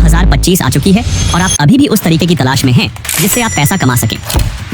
2025 आ चुकी है और आप अभी भी उस तरीके की तलाश में हैं जिससे आप पैसा कमा सकें।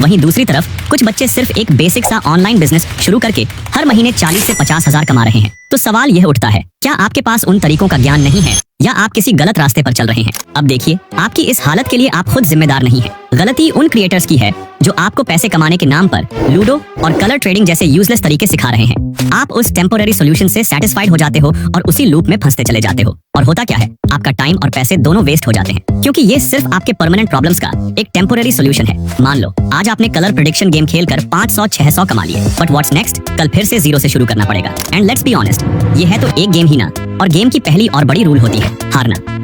वहीं दूसरी तरफ कुछ बच्चे सिर्फ एक बेसिक सा ऑनलाइन बिजनेस शुरू करके हर महीने 40 से 50 हजार कमा रहे हैं। तो सवाल यह उठता है, क्या आपके पास उन तरीकों का ज्ञान नहीं है या आप किसी गलत रास्ते पर चल रहे हैं? अब देखिए, आपकी इस हालत के लिए आप खुद जिम्मेदार नहीं हैं। गलती उन क्रिएटर्स की है जो आपको पैसे कमाने के नाम पर लूडो और कलर ट्रेडिंग जैसे यूजलेस तरीके सिखा रहे हैं। आप उस टेम्पोररी सोल्यूशन से सेटिस्फाइड हो जाते हो और उसी लूप में फंसते चले जाते हो। और होता क्या है, आपका टाइम और पैसे दोनों वेस्ट हो जाते हैं, क्योंकि ये सिर्फ आपके परमानेंट प्रॉब्लम्स का एक टेम्पोररी सोल्यूशन है। मान लो आज आपने कलर प्रेडिक्शन गेम खेलकर 500-600 कमा लिए, बट व्हाट्स नेक्स्ट? कल फिर से जीरो से शुरू करना पड़ेगा। एंड लेट्स बी ऑनेस्ट, ये है तो एक गेम ही ना, और गेम की पहली और बड़ी रूल होती है हारना।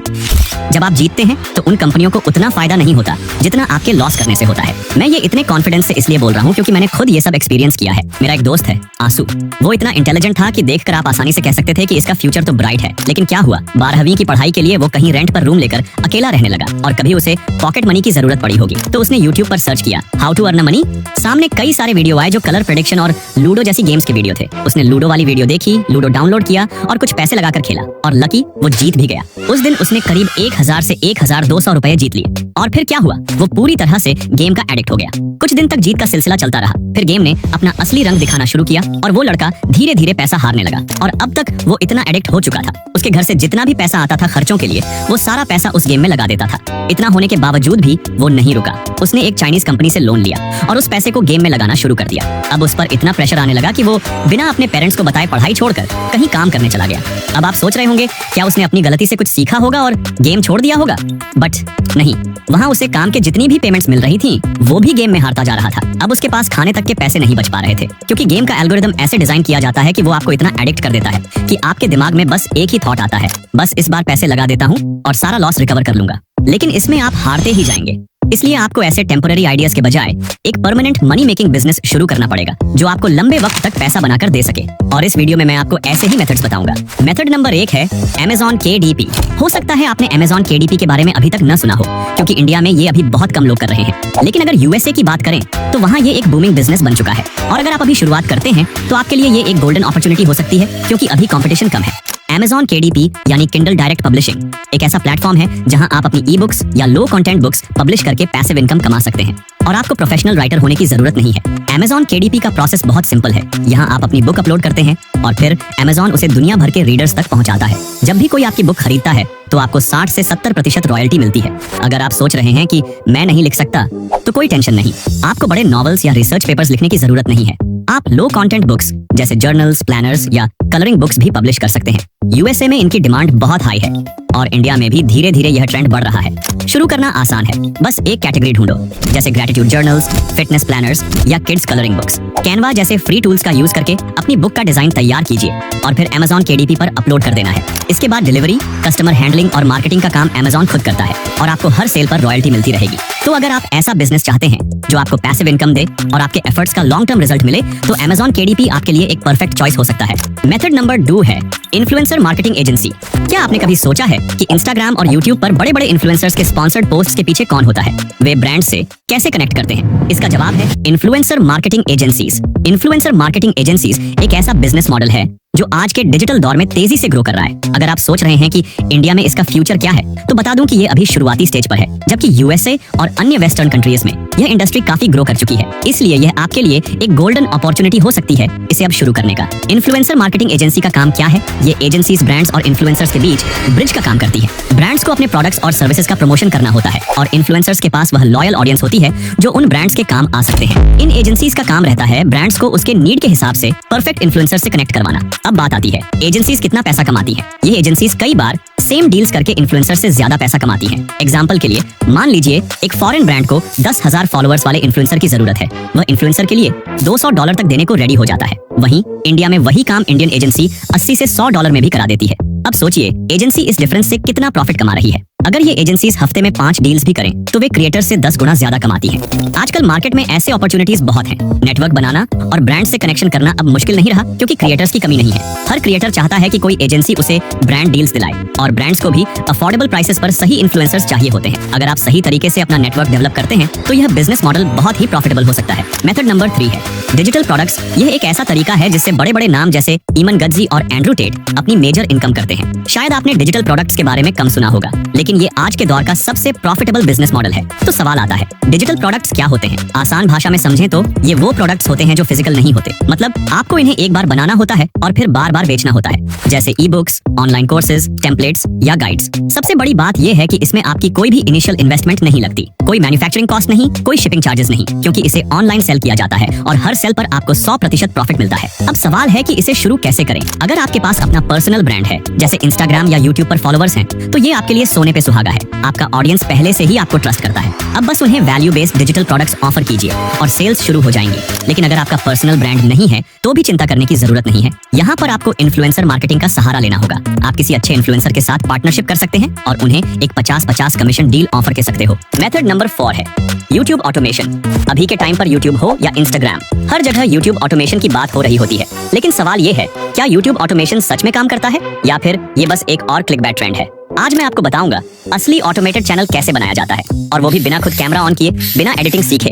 जब आप जीतते हैं तो उन कंपनियों को उतना फायदा नहीं होता जितना आपके लॉस करने से होता है। मैं ये इतने कॉन्फिडेंस से इसलिए बोल रहा हूँ क्योंकि मैंने खुद ये सब एक्सपीरियंस किया है। मेरा एक दोस्त है आंसू, वो इतना इंटेलिजेंट था कि देखकर आप आसानी से कह सकते थे कि इसका फ्यूचर तो ब्राइट है। लेकिन क्या हुआ, 12वीं की पढ़ाई के लिए वो कहीं रेंट पर रूम लेकर अकेला रहने लगा और कभी उसे पॉकेट मनी की जरूरत पड़ी होगी तो उसने यूट्यूब पर सर्च किया हाउ टू अर्न मनी। सामने कई सारे वीडियो आए जो कलर प्रेडिक्शन और लूडो जैसी गेम्स के वीडियो थे। उसने लूडो वाली वीडियो देखी, लूडो डाउनलोड किया और कुछ पैसे लगाकर खेला और लकी वो जीत भी गया। उस दिन उसने करीब 1000 से 1200 रुपए जीत लिए। और फिर क्या हुआ, वो पूरी तरह से गेम का एडिक्ट हो गया। कुछ दिन तक जीत का सिलसिला चलता रहा, फिर गेम ने अपना असली रंग दिखाना शुरू किया और वो लड़का धीरे धीरे पैसा हारने लगा। और अब तक वो इतना एडिक्ट हो चुका था, उसके घर से जितना भी पैसा आता था खर्चों के लिए वो सारा पैसा उस गेम में लगा देता था। इतना होने के बावजूद भी वो नहीं रुका। उसने एक चाइनीज कंपनी से लोन लिया और उस पैसे को गेम में लगाना शुरू कर दिया। अब उस पर इतना प्रेशर आने लगा कि वो बिना अपने पेरेंट्स को बताए पढ़ाई छोड़कर कहीं काम करने चला गया। अब आप सोच रहे होंगे क्या उसने अपनी गलती से कुछ सीखा होगा और गेम छोड़ दिया होगा, बट नहीं, वहाँ उसे काम के जितनी भी पेमेंट्स मिल रही थी वो भी गेम में हारता जा रहा था। अब उसके पास खाने तक के पैसे नहीं बच पा रहे थे, क्योंकि गेम का एल्गोरिदम ऐसे डिजाइन किया जाता है कि वो आपको इतना एडिक्ट कर देता है कि आपके दिमाग में बस एक ही थॉट आता है, बस इस बार पैसे लगा देता हूँ और सारा लॉस रिकवर कर लूंगा। लेकिन इसमें आप हारते ही जाएंगे। इसलिए आपको ऐसे टेम्पोररी आइडियाज के बजाय एक परमानेंट मनी मेकिंग बिजनेस शुरू करना पड़ेगा जो आपको लंबे वक्त तक पैसा बनाकर दे सके। और इस वीडियो में मैं आपको ऐसे ही मेथड्स बताऊंगा। मेथड नंबर 1 है Amazon KDP। हो सकता है आपने Amazon KDP के बारे में अभी तक न सुना हो, क्योंकि इंडिया में ये अभी बहुत कम लोग कर रहे हैं। लेकिन अगर USA की बात करें तो वहाँ ये एक बूमिंग बिजनेस बन चुका है। और अगर आप अभी शुरुआत करते हैं तो आपके लिए ये एक गोल्डन अपॉर्चुनिटी हो सकती है, क्योंकि अभी कंपटीशन कम है। Amazon KDP यानी Kindle डायरेक्ट पब्लिशिंग एक ऐसा प्लेटफॉर्म है जहां आप अपनी ई बुक्स या लो कंटेंट बुक्स पब्लिश करके पैसिव इनकम कमा सकते हैं और आपको प्रोफेशनल राइटर होने की जरूरत नहीं है। Amazon KDP का प्रोसेस बहुत सिंपल है। यहां आप अपनी बुक अपलोड करते हैं और फिर Amazon उसे दुनिया भर के रीडर्स तक पहुंचाता है। जब भी कोई आपकी बुक खरीदता है तो आपको 60 से 70% रॉयल्टी मिलती है। अगर आप सोच रहे हैं कि मैं नहीं लिख सकता, तो कोई टेंशन नहीं, आपको बड़े नॉवेल्स या रिसर्च पेपर्स लिखने की जरूरत नहीं है। आप लो कंटेंट बुक्स जैसे जर्नल्स, प्लानर्स या कलरिंग बुक्स भी पब्लिश कर सकते हैं। USA में इनकी डिमांड बहुत हाई है और इंडिया में भी धीरे धीरे यह ट्रेंड बढ़ रहा है। शुरू करना आसान है, बस एक कैटेगरी ढूंढो, जैसे ग्रेटिट्यूड जर्नल्स, फिटनेस प्लानर्स या किड्स कलरिंग बुक्स। कैनवा जैसे फ्री टूल्स का यूज करके अपनी बुक का डिजाइन तैयार कीजिए और फिर Amazon KDP पर अपलोड कर देना है। इसके बाद डिलीवरी, कस्टमर हैंडलिंग और मार्केटिंग का काम Amazon खुद करता है और आपको हर सेल पर रॉयल्टी मिलती रहेगी। तो अगर आप ऐसा बिजनेस चाहते हैं जो आपको पैसिव इनकम दे और आपके एफर्ट्स का लॉन्ग टर्म रिजल्ट मिले, तो Amazon KDP आपके लिए एक परफेक्ट चॉइस हो सकता है। मेथड नंबर 2 है इन्फ्लुएंसर मार्केटिंग एजेंसी। क्या आपने कभी सोचा है कि Instagram और YouTube पर बड़े बड़े इन्फ्लुएंसर्स के स्पॉन्सर्ड पोस्ट्स के पीछे कौन होता है? वे ब्रांड से कैसे कनेक्ट करते हैं? इसका जवाब है influencer marketing agencies. Influencer marketing agencies एक ऐसा बिजनेस मॉडल है जो आज के डिजिटल दौर में तेजी से ग्रो कर रहा है। अगर आप सोच रहे हैं कि इंडिया में इसका फ्यूचर क्या है, तो बता दूं कि ये अभी शुरुआती स्टेज पर है, जबकि USA और अन्य वेस्टर्न कंट्रीज में यह इंडस्ट्री काफी ग्रो कर चुकी है। इसलिए यह आपके लिए एक गोल्डन अपॉर्चुनिटी हो सकती है इसे अब शुरू करने का। इन्फ्लुएंसर मार्केटिंग एजेंसी का काम क्या है? ये एजेंसीज ब्रांड्स और इन्फ्लुएंसर्स के बीच ब्रिज का काम करती है। ब्रांड्स को अपने प्रोडक्ट्स और सर्विसेज का प्रमोशन करना होता है और इन्फ्लुएंसर्स के पास वह लॉयल ऑडियंस होती है जो उन ब्रांड्स के काम आ सकते हैं। इन एजेंसीज का काम रहता है ब्रांड्स को उसके नीड के हिसाब से परफेक्ट इन्फ्लुएंसर से कनेक्ट करवाना। अब बात आती है एजेंसीज कितना पैसा कमाती हैं। ये एजेंसीज कई बार सेम डील्स करके इन्फ्लुएंसर से ज्यादा पैसा कमाती हैं। एग्जांपल के लिए मान लीजिए एक फॉरेन ब्रांड को 10,000 फॉलोअर्स वाले इन्फ्लुएंसर की जरूरत है। वह इन्फ्लुएंसर के लिए $200 तक देने को रेडी हो जाता है। वहीं इंडिया में वही काम इंडियन एजेंसी 80 से $100 में भी करा देती है। अब सोचिए एजेंसी इस डिफरेंस से कितना प्रॉफिट कमा रही है। अगर ये एजेंसीज हफ्ते में 5 डील्स भी करें तो वे क्रिएटर्स से 10 गुना ज्यादा कमाती हैं। आजकल मार्केट में ऐसे अपॉर्चुनिटीज बहुत हैं। नेटवर्क बनाना और ब्रांड से कनेक्शन करना अब मुश्किल नहीं रहा, क्योंकि क्रिएटर्स की कमी नहीं है। हर क्रिएटर चाहता है कि कोई एजेंसी उसे ब्रांड डील्स दिलाए और ब्रांड्स को भी अफोर्डेबल प्राइसेस पर सही इन्फ्लुएंसर्स चाहिए होते हैं। अगर आप सही तरीके से अपना नेटवर्क डेवलप करते हैं तो यह बिजनेस मॉडल बहुत ही प्रॉफिटेबल हो सकता है। मेथड नंबर 3 है डिजिटल प्रोडक्ट्स। यह एक ऐसा तरीका है जिससे बड़े बड़े नाम जैसे ईमन गद्जी और एंड्रू टेट अपनी मेजर इनकम करते हैं। शायद आपने डिजिटल प्रोडक्ट्स के बारे में कम सुना होगा, लेकिन ये आज के दौर का सबसे प्रॉफिटेबल बिजनेस मॉडल है। तो सवाल आता है, डिजिटल प्रोडक्ट्स क्या होते हैं? आसान भाषा में समझें तो ये वो प्रोडक्ट्स होते हैं जो फिजिकल नहीं होते। मतलब आपको इन्हें एक बार बनाना होता है और फिर बार बार बेचना होता है, जैसे e books, online courses, templates या गाइड्स। सबसे बड़ी बात यह है कि इसमें आपकी कोई भी इनिशियल इन्वेस्टमेंट नहीं लगती, कोई मैन्युफैक्चरिंग कॉस्ट नहीं, कोई शिपिंग चार्जेस नहीं, क्योंकि इसे ऑनलाइन सेल किया जाता है और हर सेल पर आपको 100% प्रॉफिट मिलता है। अब सवाल है कि इसे शुरू कैसे करें? अगर आपके पास अपना पर्सनल ब्रांड है, जैसे इंस्टाग्राम या यूट्यूब पर फॉलोवर्स हैं, तो ये आपके लिए सोने पे सुहागा है। आपका ऑडियंस पहले से ही आपको ट्रस्ट करता है। अब बस उन्हें value based digital products offer कीजिए और सेल्स शुरू हो जाएंगी। लेकिन अगर आपका पर्सनल ब्रांड नहीं है तो भी चिंता करने की जरूरत नहीं है। यहाँ पर आपको इन्फ्लुएंसर मार्केटिंग का सहारा लेना होगा। आप किसी अच्छे इन्फ्लुएंसर के साथ पार्टनरशिप कर सकते हैं और उन्हें एक 50-50 कमीशन डील ऑफर कर सकते हो। मेथड नंबर 4 है YouTube ऑटोमेशन। अभी के टाइम पर YouTube हो या Instagram, हर जगह YouTube ऑटोमेशन की बात हो रही होती है। लेकिन सवाल ये है, क्या YouTube ऑटोमेशन सच में काम करता है या फिर ये बस एक और क्लिकबैट ट्रेंड है? आज मैं आपको बताऊंगा असली ऑटोमेटेड चैनल कैसे बनाया जाता है, और वो भी बिना खुद कैमरा ऑन किए, बिना एडिटिंग सीखे।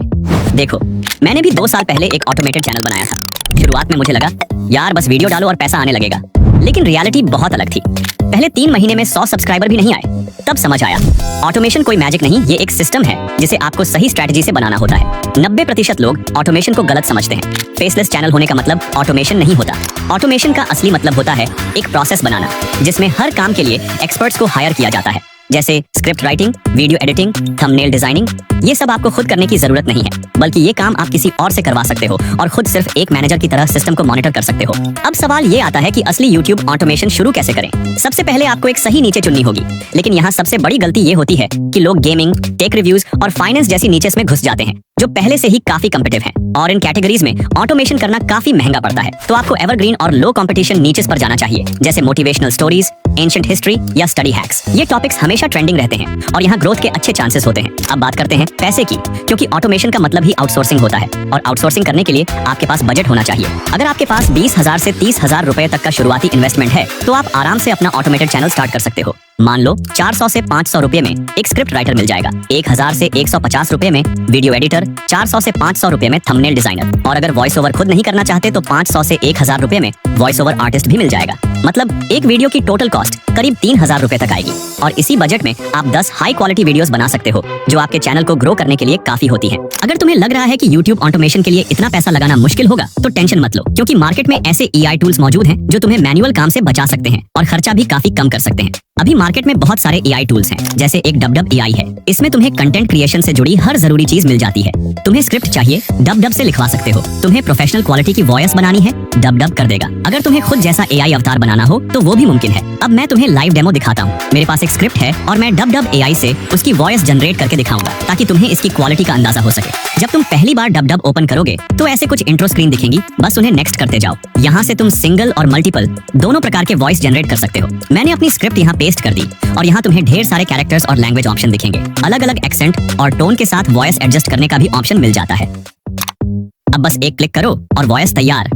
देखो, मैंने भी 2 साल पहले एक ऑटोमेटेड चैनल बनाया था। शुरुआत में मुझे लगा यार बस वीडियो डालो और पैसा आने लगेगा, लेकिन रियलिटी बहुत अलग थी। पहले 3 महीने में 100 सब्सक्राइबर भी नहीं आए। तब समझ आया ऑटोमेशन कोई मैजिक नहीं, ये एक सिस्टम है जिसे आपको सही स्ट्रेटजी से बनाना होता है। 90% लोग ऑटोमेशन को गलत समझते हैं। फेसलेस चैनल होने का मतलब ऑटोमेशन नहीं होता। ऑटोमेशन का असली मतलब होता है एक प्रोसेस बनाना, जिसमें हर काम के लिए एक्सपर्ट्स को हायर किया जाता है, जैसे script writing, video editing, thumbnail designing. ये सब आपको खुद करने की जरूरत नहीं है, बल्कि ये काम आप किसी और से करवा सकते हो और खुद सिर्फ एक मैनेजर की तरह सिस्टम को मॉनिटर कर सकते हो। अब सवाल ये आता है कि असली YouTube ऑटोमेशन शुरू कैसे करें? सबसे पहले आपको एक सही नीचे चुननी होगी। लेकिन यहाँ सबसे बड़ी गलती ये होती है कि लोग गेमिंग, टेक रिव्यूज और फाइनेंस जैसी नीचेस में घुस जाते हैं, जो पहले से ही काफी कॉम्पिटिटिव हैं, और इन कैटेगरीज में ऑटोमेशन करना काफी महंगा पड़ता है। तो आपको एवरग्रीन और लो कंपटीशन नीचेस पर जाना चाहिए, जैसे मोटिवेशनल स्टोरीज, एंशिएंट हिस्ट्री या स्टडी हैक्स। ये टॉपिक्स हमेशा ट्रेंडिंग रहते हैं और यहाँ ग्रोथ के अच्छे चांसेस होते हैं। अब बात करते हैं पैसे की, क्योंकि ऑटोमेशन का मतलब ही आउटसोर्सिंग होता है, और आउटसोर्सिंग करने के लिए आपके पास बजट होना चाहिए। अगर आपके पास 20,000 से 30,000 रुपए तक का शुरुआती इन्वेस्टमेंट है, तो आप आराम से अपना ऑटोमेटेड चैनल स्टार्ट कर सकते हो। मान लो 400 से 500 रुपए में एक स्क्रिप्ट राइटर मिल जाएगा, 1000 से 150 रुपए में वीडियो एडिटर, 400 से 500 रुपए में थंबनेल डिजाइनर, और अगर वॉइस ओवर खुद नहीं करना चाहते तो 500 से 1000 रुपए में वॉइस ओवर आर्टिस्ट भी मिल जाएगा। मतलब एक वीडियो की टोटल कॉस्ट करीब 3000 रुपए तक आएगी, और इसी बजट में आप 10 हाई क्वालिटी वीडियोस बना सकते हो, जो आपके चैनल को ग्रो करने के लिए काफी होती हैं। अगर तुम्हें लग रहा है कि YouTube ऑटोमेशन के लिए इतना पैसा लगाना मुश्किल होगा, तो टेंशन मत लो, क्योंकि मार्केट में ऐसे AI टूल्स मौजूद हैं जो तुम्हें मैनुअल काम से बचा सकते हैं और खर्चा भी काफी कम कर सकते हैं। अभी मार्केट में बहुत सारे AI टूल्स हैं, जैसे एक डब AI है। इसमें तुम्हें कंटेंट क्रिएशन से जुड़ी हर जरूरी चीज मिल जाती है। तुम्हें स्क्रिप्ट चाहिए, डब से लिखवा सकते हो। तुम्हें प्रोफेशनल क्वालिटी की वॉइस बनानी है, डब कर देगा। अगर तुम्हें खुद जैसा AI अवतार बनाना हो तो वो भी मुमकिन है। अब मैं तुम्हें लाइव डेमो दिखाता हूँ। मेरे पास एक स्क्रिप्ट है और मैं डब AI से उसकी वॉइस जनरेट करके दिखाऊंगा, ताकि तुम्हें इसकी क्वालिटी का अंदाजा हो सके। जब तुम पहली बार डब ओपन करोगे तो ऐसे कुछ इंट्रो स्क्रीन दिखेंगी, बस उन्हें नेक्स्ट करते जाओ। यहाँ से तुम सिंगल और मल्टीपल दोनों प्रकार के वॉइस जनरेट कर सकते हो। मैंने अपनी स्क्रिप्ट यहाँ पेस्ट कर दी और यहाँ तुम्हें ढेर सारे कैरेक्टर्स और लैंग्वेज ऑप्शन दिखेंगे। अलग अलग एक्सेंट और टोन के साथ वॉइस एडजस्ट करने का भी ऑप्शन मिल जाता है। अब बस एक क्लिक करो और वॉइस तैयार।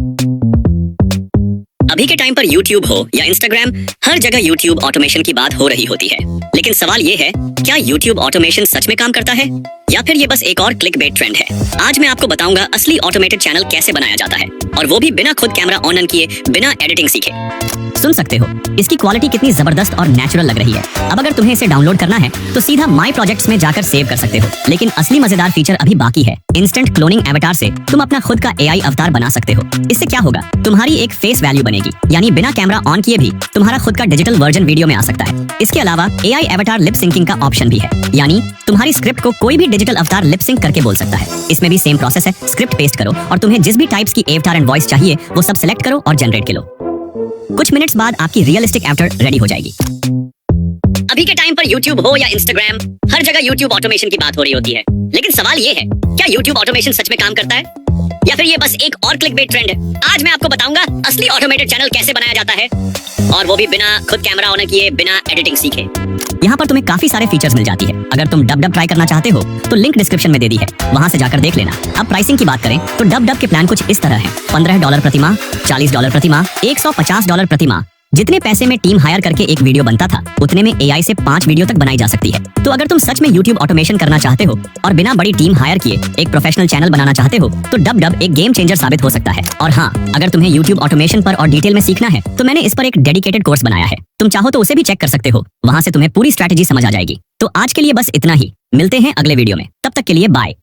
अभी के टाइम पर YouTube हो या Instagram, हर जगह YouTube ऑटोमेशन की बात हो रही होती है। लेकिन सवाल ये है, क्या YouTube ऑटोमेशन सच में काम करता है या फिर ये बस एक और क्लिकबेट ट्रेंड है? आज मैं आपको बताऊंगा असली ऑटोमेटेड चैनल कैसे बनाया जाता है, और वो भी बिना खुद कैमरा ऑन किए, बिना एडिटिंग सीखे। सुन सकते हो इसकी क्वालिटी कितनी जबरदस्त और नेचुरल लग रही है। अब अगर तुम्हें इसे डाउनलोड करना है तो सीधा माई प्रोजेक्ट्स में जाकर सेव कर सकते हो। लेकिन असली मजेदार फीचर अभी बाकी है। इंस्टेंट क्लोनिंग एवटार से तुम अपना खुद का AI अवतार बना सकते हो। इससे क्या होगा, तुम्हारी एक फेस वैल्यू बनेगी, यानी बिना कैमरा ऑन किए भी तुम्हारा खुद का डिजिटल वर्जन वीडियो में आ सकता है। इसके अलावा AI एवटार लिप सिंकिंग का ऑप्शन भी है, यानी तुम्हारी स्क्रिप्ट को कोई भी डिजिटल अवतार लिप सिंक करके बोल सकता है। इसमें भी सेम प्रोसेस है। स्क्रिप्ट पेस्ट करो और तुम्हें जिस भी टाइप्स की एवटार एंड वॉइस चाहिए वो सब सिलेक्ट करो और जनरेट के लो। कुछ मिनट्स बाद आपकी रियलिस्टिक एवटार रेडी हो जाएगी। अभी के टाइम पर YouTube हो या Instagram, हर जगह YouTube ऑटोमेशन की बात हो रही होती है। लेकिन सवाल ये है, क्या YouTube ऑटोमेशन सच में काम करता है या फिर ये बस एक और क्लिकबेट ट्रेंड है? आज मैं आपको बताऊंगा असली ऑटोमेटेड चैनल कैसे बनाया जाता है, और वो भी बिना खुद कैमरा ऑन किए, बिना एडिटिंग सीखे। यहाँ पर तुम्हें काफी सारे फीचर्स मिल जाती है। अगर तुम डब ट्राई करना चाहते हो तो लिंक डिस्क्रिप्शन में दे दी है, वहां से जाकर देख लेना। अब प्राइसिंग की बात करें तो डब के प्लान कुछ इस तरह है: $15 प्रति माह, $40 प्रति माह, $150 प्रति माह, जितने पैसे में टीम हायर करके एक वीडियो बनता था, उतने में एआई से 5 वीडियो तक बनाई जा सकती है। तो अगर तुम सच में यूट्यूब ऑटोमेशन करना चाहते हो और बिना बड़ी टीम हायर किए एक प्रोफेशनल चैनल बनाना चाहते हो, तो डब एक गेम चेंजर साबित हो सकता है। और हाँ, अगर तुम्हें यूट्यूब ऑटोमेशन पर और डिटेल में सीखना है, तो मैंने इस पर एक डेडिकेटेड कोर्स बनाया है। तुम चाहो तो उसे भी चेक कर सकते हो, वहां से तुम्हें पूरी स्ट्रैटेजी समझ आ जाएगी। तो आज के लिए बस इतना ही, मिलते हैं अगले वीडियो में, तब तक के लिए बाय।